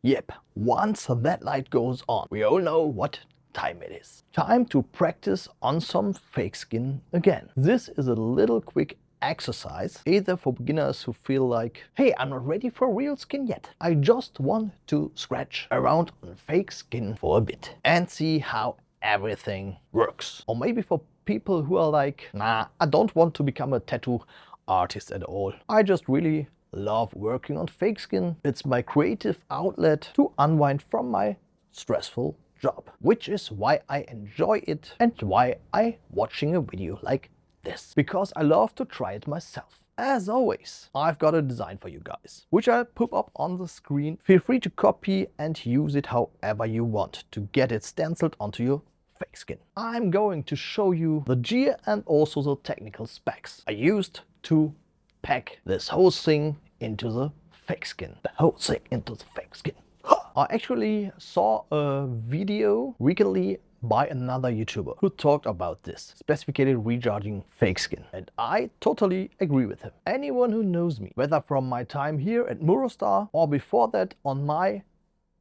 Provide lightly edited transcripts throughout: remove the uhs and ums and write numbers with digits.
Yep, once that light goes on, we all know what time it is. Time to practice on some fake skin again. This is a little quick exercise, either for beginners who feel like, hey, I'm not ready for real skin yet. I just want to scratch around on fake skin for a bit and see how everything works. Or maybe for people who are like, nah, I don't want to become a tattoo artist at all. I just really love working on fake skin. It's my creative outlet to unwind from my stressful job, which is why I enjoy it and why I watching a video like this, because I love to try it myself. As always, I've got a design for you guys, which I'll put up on the screen. Feel free to copy and use it however you want to get it stenciled onto your fake skin. I'm going to show you the gear and also the technical specs I used to pack this whole thing into the fake skin. I actually saw a video recently by another YouTuber who talked about this, specifically recharging fake skin. And I totally agree with him. Anyone who knows me, whether from my time here at Murostar or before that on my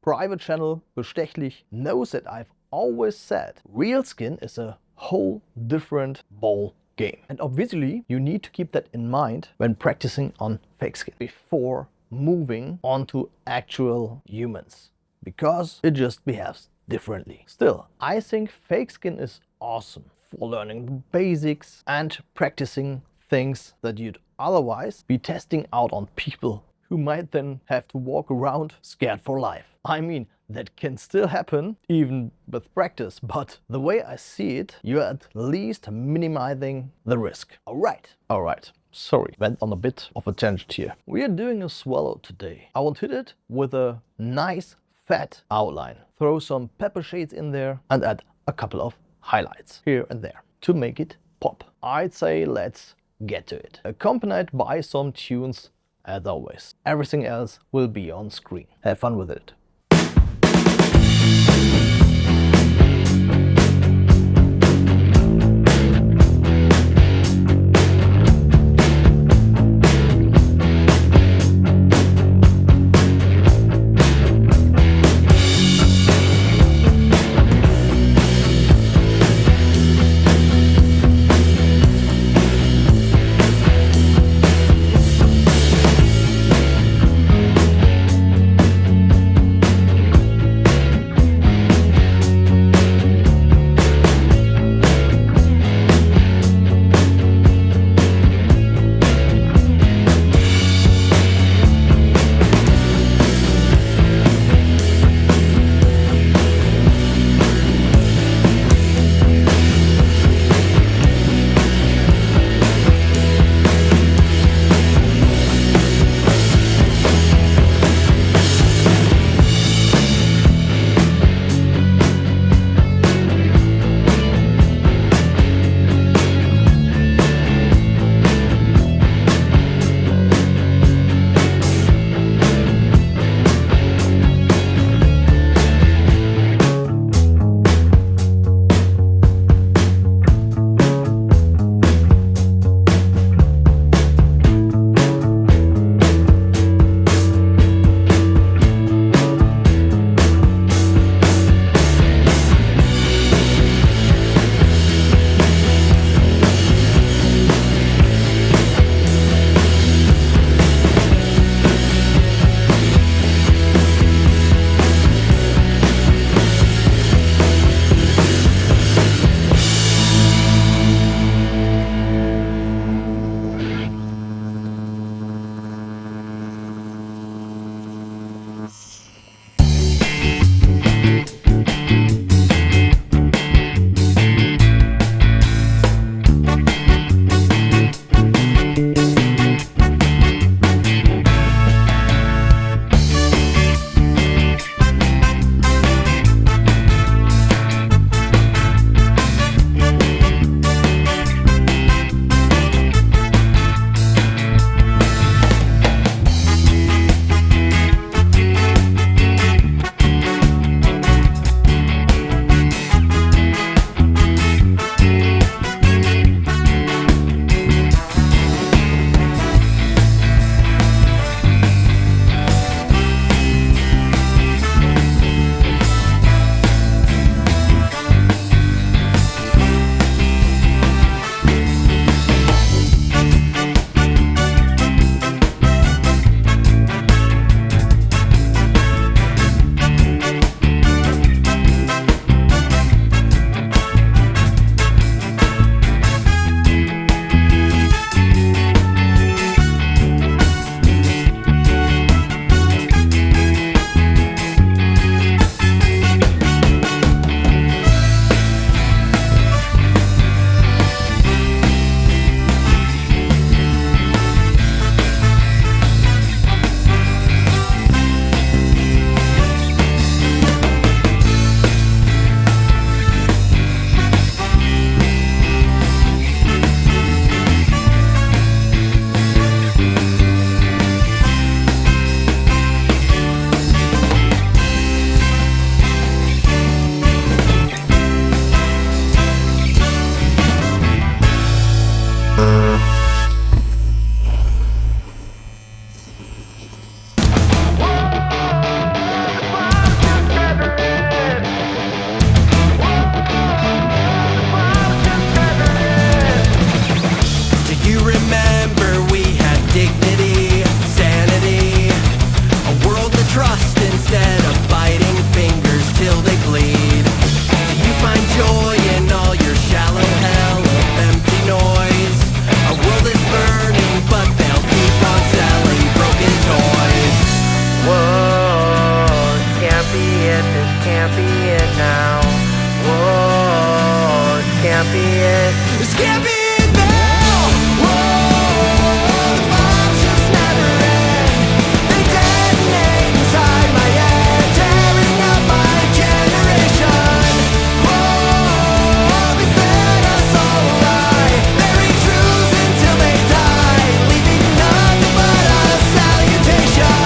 private channel Bestechlich, knows that I've always said real skin is a whole different ball game. And obviously you need to keep that in mind when practicing on fake skin before moving onto actual humans, because it just behaves differently. Still, I think fake skin is awesome for learning the basics and practicing things that you'd otherwise be testing out on people who might then have to walk around scared for life. I mean, that can still happen even with practice, but the way I see it, you're at least minimizing the risk. Alright. Sorry, went on a bit of a tangent here. We are doing a swallow today. I want to hit it with a nice fat outline. Throw some pepper shades in there and add a couple of highlights here and there to make it pop. I'd say let's get to it. Accompanied by some tunes as always. Everything else will be on screen. Have fun with it. can't be it. This can't be it now. Whoa, the bombs just never end. They detonate inside my head, tearing up my generation. Whoa, they fed us all a lie, buried truths until they die, leaving nothing but a salutation.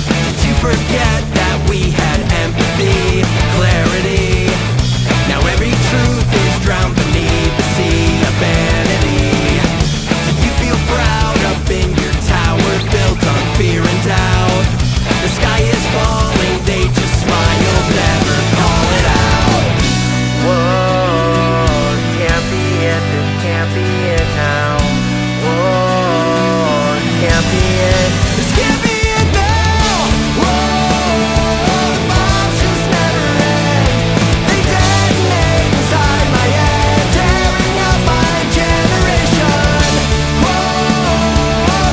Did you forget that we had empathy, clarity? Now every truth is drowned beneath the sea of vanity. Do you feel proud up in your tower built on fear and doubt? The sky is falling, they just smile, never call it out. Whoa, can't be it, this can't be it now. Whoa, can't be it, this can't be it now. Whoa, the bombs just never end. They detonate inside my head, tearing up my generation. Whoa,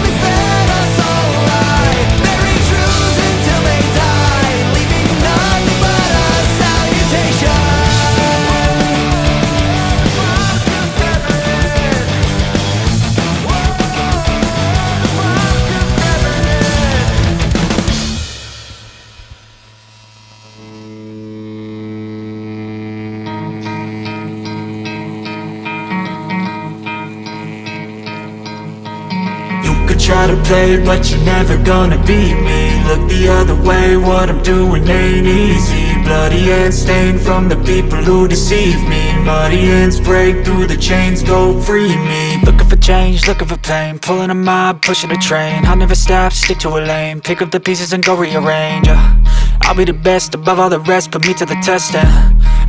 they fed us all a lie, buried truths until they die, leaving nothing but a salutation. You could try to play, but you're never gonna beat me. Look the other way, what I'm doing ain't easy. Bloody hands stained from the people who deceive me. Muddy hands break through the chains, go free me. Looking for change, looking for pain, pulling a mob, pushing a train. I'll never stop, stick to a lane, pick up the pieces and go rearrange. I'll be the best above all the rest, put me to the test and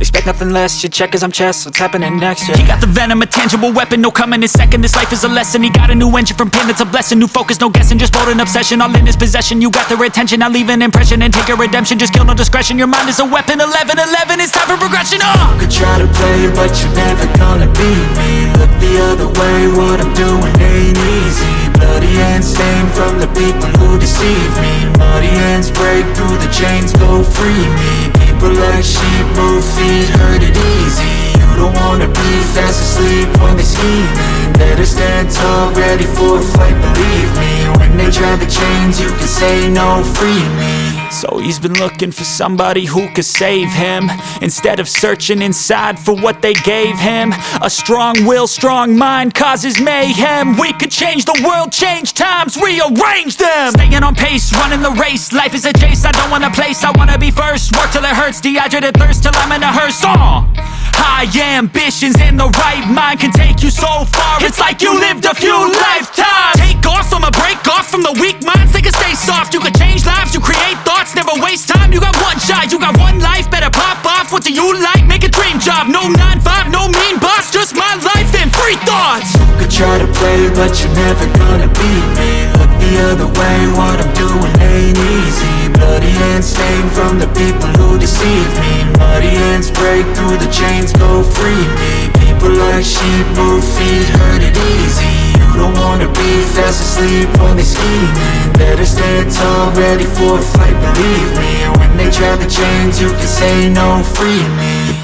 expect nothing less. Your check is I'm chess, what's happening next? Yeah. He got the venom, a tangible weapon, no coming in second. This life is a lesson. He got a new engine from pain, that's a blessing. New focus, no guessing, just bold and obsession. All in his possession, you got their attention. I'll leave an impression and take your redemption. Just kill, no discretion. Your mind is a weapon. 11-11, it's time for progression. You could try to play, but you're never gonna beat me. Look the other way, what I'm doing ain't easy. Bloody hands stained from the people who deceive me. Muddy hands break through the chains, go free me. People like sheep, move feet, hurt it easy. You don't wanna be fast asleep when they scheming. Better stand tall, ready for a fight, believe me. When they try the chains, you can say no, free me. So he's been looking for somebody who could save him, instead of searching inside for what they gave him. A strong will, strong mind causes mayhem. We could change the world, change times, rearrange them. Staying on pace, running the race. Life is a chase, I don't want a place, I wanna be first. Work till it hurts, dehydrated thirst till I'm in a hearse. High ambitions and the right mind can take you so far. It's like you lived a few lifetimes. Take off, I'ma break off from the weak minds. They can stay soft, you can change lives, you create thoughts, never waste time. You got one shot, you got one life, better pop off. What do you like? Make a dream job. No 9-5, no mean boss, just my life and free thoughts. You could try to play, but you're never gonna beat me. Look the other way, what I'm doing ain't easy. Bloody hands stained from the people who deceive me. Muddy hands break through the chains, go free me. People like sheep, move feet, hurt it easy. You don't wanna be fast asleep when they scheming. Better stand tall, ready for a fight, believe me. When they try the chains, you can say no, free me.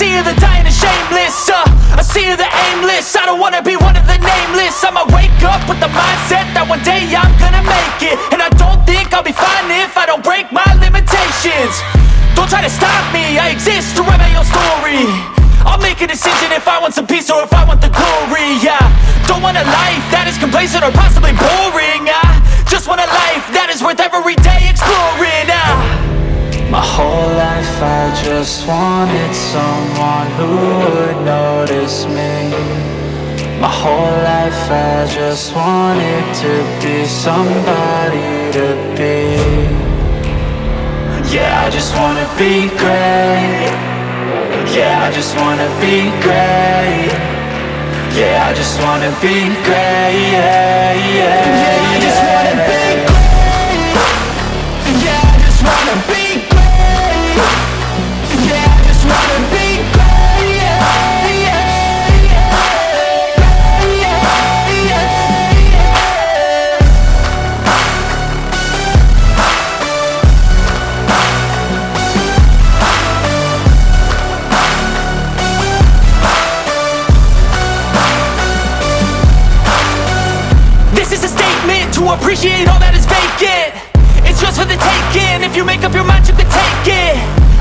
see you, the dying and shameless. I see you, the aimless. I don't wanna be one of the nameless. I'ma wake up with the mindset that one day I'm gonna make it. And I don't think I'll be fine if I don't break my limitations. Don't try to stop me, I exist to write my own story. I'll make a decision if I want some peace or if I want the glory. Yeah, don't want a life that is complacent or possibly boring. I just want a life that is worth every day exploring. My whole life I just wanted someone who would notice me. My whole life I just wanted to be somebody to be. Yeah, I just wanna be great. Yeah, I just wanna be great. Yeah, I just wanna be great. Yeah, yeah, yeah, I just wanna be great. Yeah, I just wanna be great. Yeah, I just wanna be great. Yeah, yeah, yeah, yeah, yeah. This is a statement to appreciate all that is vacant. It's yours for the taking. If you make up your mind, you can take it.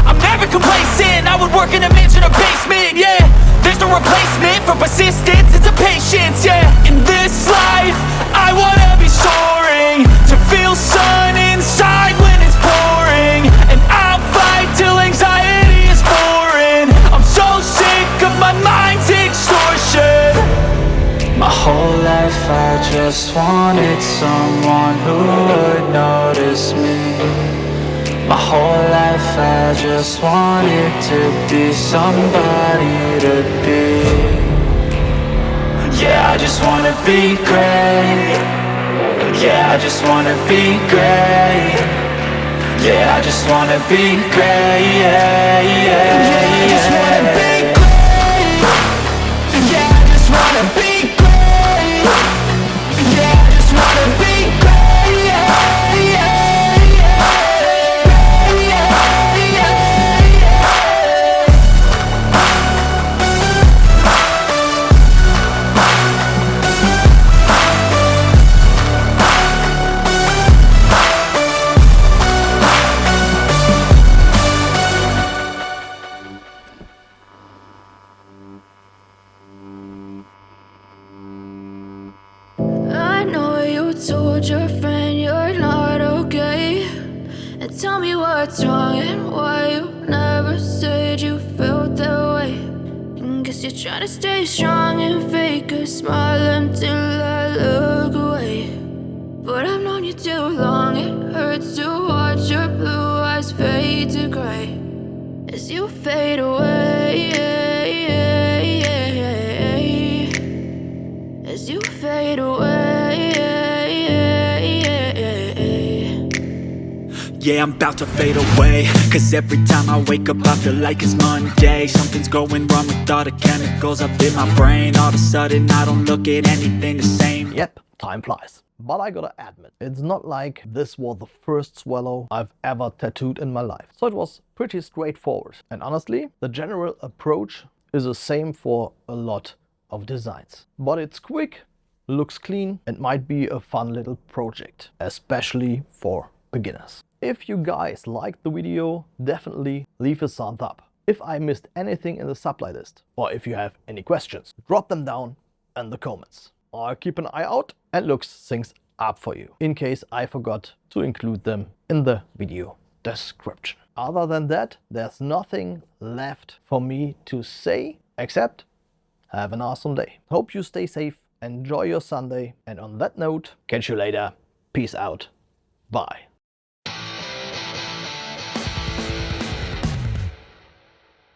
I'm never complacent. I would work in a mansion or basement. Yeah, there's no replacement for persistence. It's a patience. Yeah, in this life, I wanna be soaring, to feel sun inside when it's pouring. And I'll fight till anxiety is foreign. I'm so sick of my mind's extortion. My whole life I just wanted someone who would notice me. My whole life I just wanted to be somebody to be. Yeah, I just wanna be great. Yeah, I just wanna be great. Yeah, I just wanna be great. Yeah, yeah, yeah, I just wanna be great. Yeah, I just wanna be great. Yeah, I just wanna be great. Yeah, yeah, yeah, yeah, yeah, I know you told your friend you're not okay. And tell me what's wrong and why you never said you felt that way. And guess you're trying to stay strong and fake a smile until I look away. But I've known you too long, it hurts to watch your blue eyes fade to gray as you fade away. As you fade away. Yeah, I'm about to fade away. Cause every time I wake up I feel like it's Monday. Something's going wrong with all the chemicals up in my brain. All of a sudden I don't look at anything the same. Yep, time flies. But I gotta admit, it's not like this was the first swallow I've ever tattooed in my life. So it was pretty straightforward. And honestly, the general approach is the same for a lot of designs. But it's quick, looks clean, and might be a fun little project, especially for beginners. If you guys liked the video, definitely leave a thumbs up. If I missed anything in the supply list, or if you have any questions, drop them down in the comments. I'll keep an eye out and look things up for you, in case I forgot to include them in the video description. Other than that, there's nothing left for me to say, except have an awesome day. Hope you stay safe, enjoy your Sunday, and on that note, catch you later. Peace out. Bye.